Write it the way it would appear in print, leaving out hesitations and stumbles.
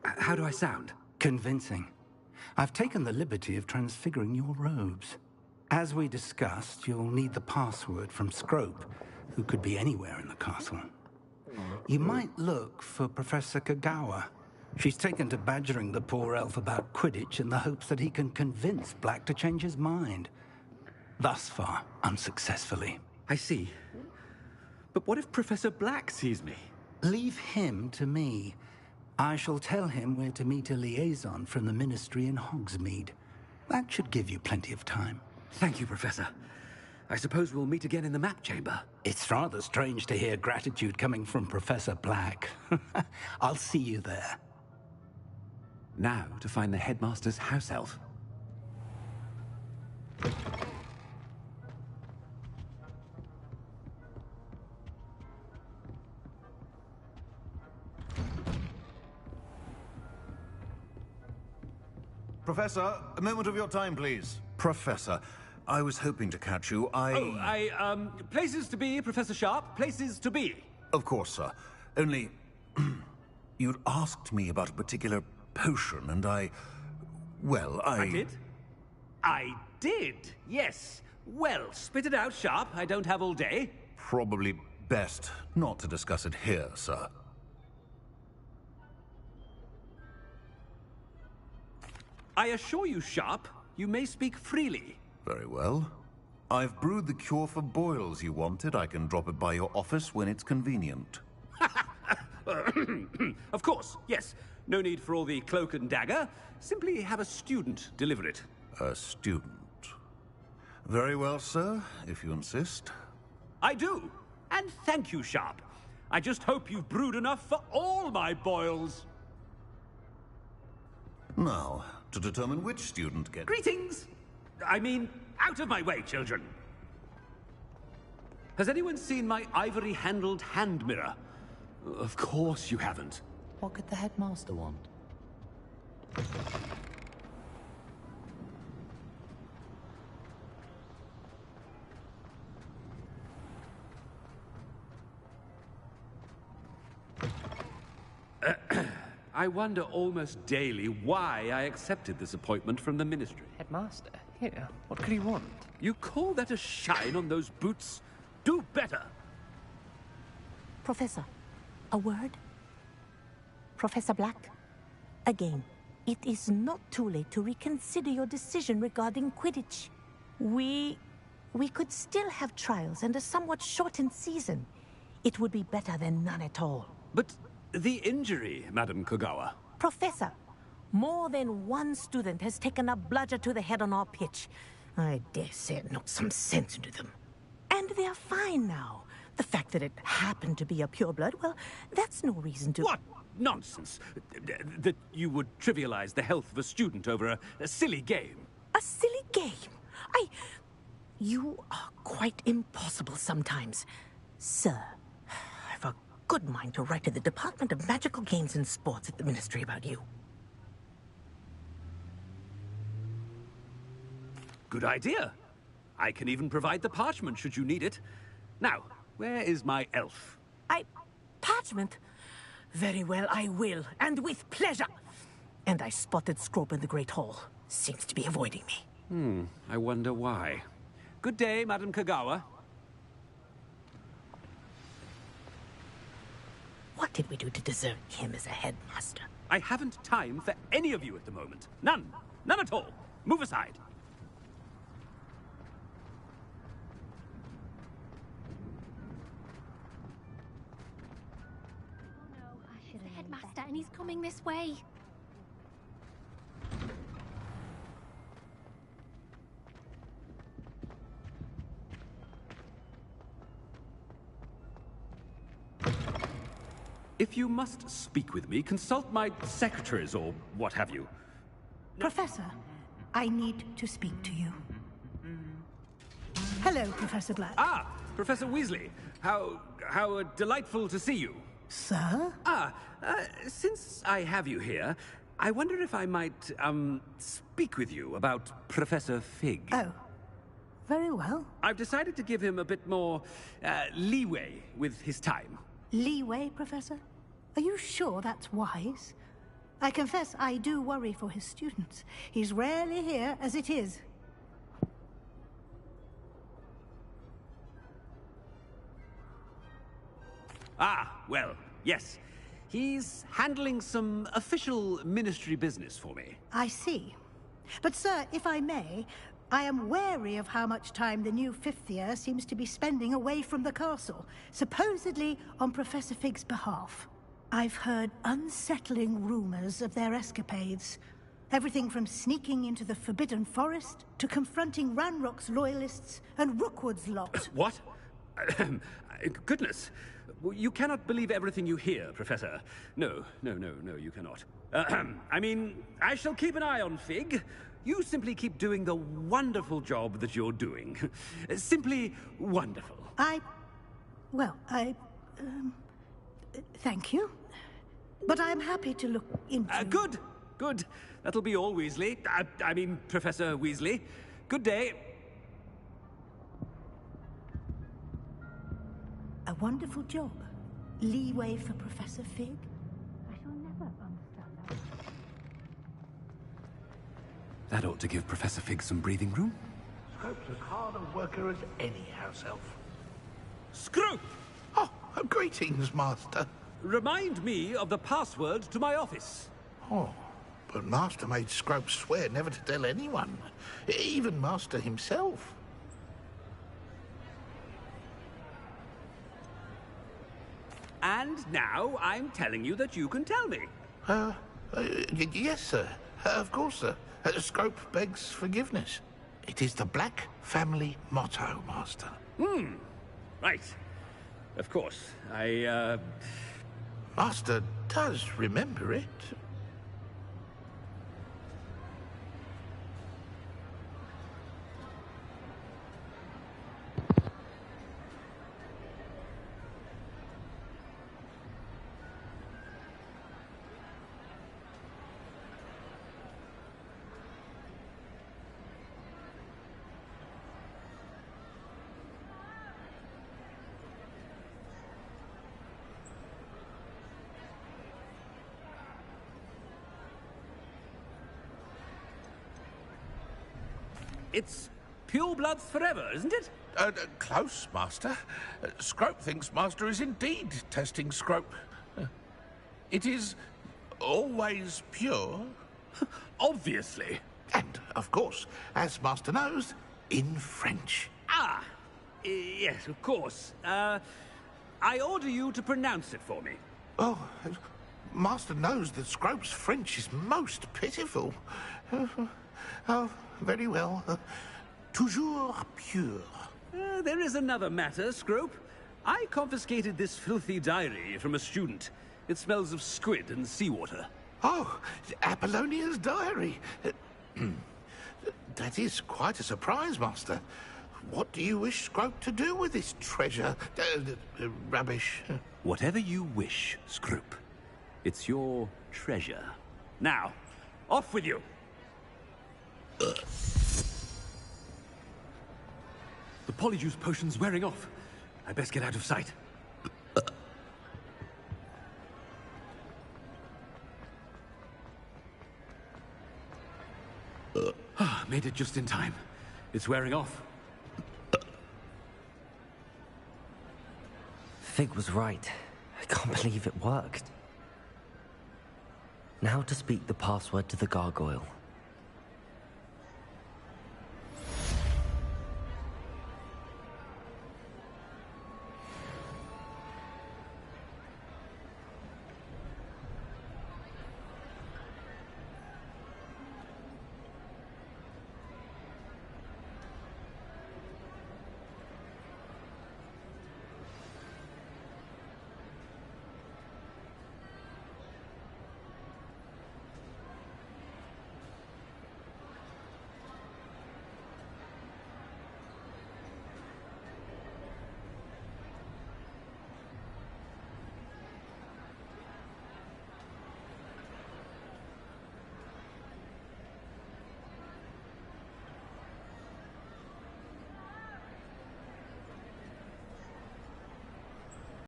How do I sound? Convincing. I've taken the liberty of transfiguring your robes. As we discussed, you'll need the password from Scrope, who could be anywhere in the castle. You might look for Professor Kagawa. She's taken to badgering the poor elf about Quidditch in the hopes that he can convince Black to change his mind. Thus far, unsuccessfully. I see. But what if Professor Black sees me? Leave him to me. I shall tell him where to meet a liaison from the Ministry in Hogsmeade. That should give you plenty of time. Thank you, Professor. I suppose we'll meet again in the map chamber. It's rather strange to hear gratitude coming from Professor Black. I'll see you there. Now to find the headmaster's house elf. Professor, a moment of your time, please. Professor, I was hoping to catch you. Places to be, Professor Sharp. Places to be. Of course, sir. Only... you'd asked me about a particular potion, and I did? I did, yes. Well, spit it out, Sharp. I don't have all day. Probably best not to discuss it here, sir. I assure you, Sharp, you may speak freely. Very well. I've brewed the cure for boils you wanted. I can drop it by your office when it's convenient. Of course, yes. No need for all the cloak and dagger. Simply have a student deliver it. A student. Very well, sir, if you insist. I do. And thank you, Sharp. I just hope you've brewed enough for all my boils. Now, to determine which student gets... Greetings! I mean, out of my way, children. Has anyone seen my ivory-handled hand mirror? Of course you haven't. What could the headmaster want? I wonder almost daily why I accepted this appointment from the Ministry. Headmaster? Here, what could he want? You call that a shine on those boots? Do better! Professor, a word? Professor Black, again, it is not too late to reconsider your decision regarding Quidditch. We could still have trials and a somewhat shortened season. It would be better than none at all. But the injury, Madam Kogawa. Professor, more than one student has taken a bludger to the head on our pitch. I dare say it knocked some sense into them. And they're fine now. The fact that it happened to be a pureblood, well, that's no reason to... What nonsense! That you would trivialize the health of a student over a silly game. A silly game? You are quite impossible sometimes. Sir, I've a good mind to write to the Department of Magical Games and Sports at the Ministry about you. Good idea. I can even provide the parchment should you need it. Now, where is my elf? Parchment? Very well, I will, and with pleasure. And I spotted Scrope in the Great Hall. Seems to be avoiding me. I wonder why. Good day, Madam Kogawa. What did we do to deserve him as a headmaster? I haven't time for any of you at the moment. None. None at all. Move aside. The headmaster, and he's coming this way. If you must speak with me, consult my secretaries or what have you. Professor, I need to speak to you. Hello, Professor Black. Ah, Professor Weasley. How delightful to see you. Sir? Since I have you here, I wonder if I might, speak with you about Professor Fig. Oh, very well. I've decided to give him a bit more, leeway with his time. Leeway, Professor? Are you sure that's wise? I confess I do worry for his students. He's rarely here as it is. Ah, well, yes. He's handling some official ministry business for me. I see. But sir, if I may, I am wary of how much time the new fifth year seems to be spending away from the castle, supposedly on Professor Fig's behalf. I've heard unsettling rumors of their escapades. Everything from sneaking into the Forbidden Forest to confronting Ranrock's loyalists and Rookwood's lot. What? Goodness. You cannot believe everything you hear, Professor. No, you cannot. I mean, I shall keep an eye on Fig. You simply keep doing the wonderful job that you're doing. Simply wonderful. Thank you. But I'm happy to look into... Good. That'll be all, Weasley. I mean, Professor Weasley. Good day. A wonderful job. Leeway for Professor Fig? I shall never understand that. That ought to give Professor Fig some breathing room. Scrope's as hard a worker as any house elf. Scrope! Oh, greetings, Master. Remind me of the password to my office. Oh, but Master made Scrope swear never to tell anyone, even Master himself. And now I'm telling you that you can tell me. Yes, sir. Of course, sir. Scrope begs forgiveness. It is the Black family motto, Master. Right. Of course. Master does remember it. It's Purebloods forever, isn't it? Close, Master. Scrope thinks Master is indeed testing Scrope. It is always pure. Obviously. And, of course, as Master knows, in French. Yes, of course. I order you to pronounce it for me. Oh, Master knows that Scrope's French is most pitiful. Oh, very well. Toujours pure. There is another matter, Scrope. I confiscated this filthy diary from a student. It smells of squid and seawater. Oh, Apollonia's diary. That is quite a surprise, Master. What do you wish Scrope to do with this treasure? Rubbish. Whatever you wish, Scrope. It's your treasure. Now, off with you. The Polyjuice potion's wearing off. I best get out of sight. Made it just in time. It's wearing off. Fig was right. I can't believe it worked. Now to speak the password to the gargoyle.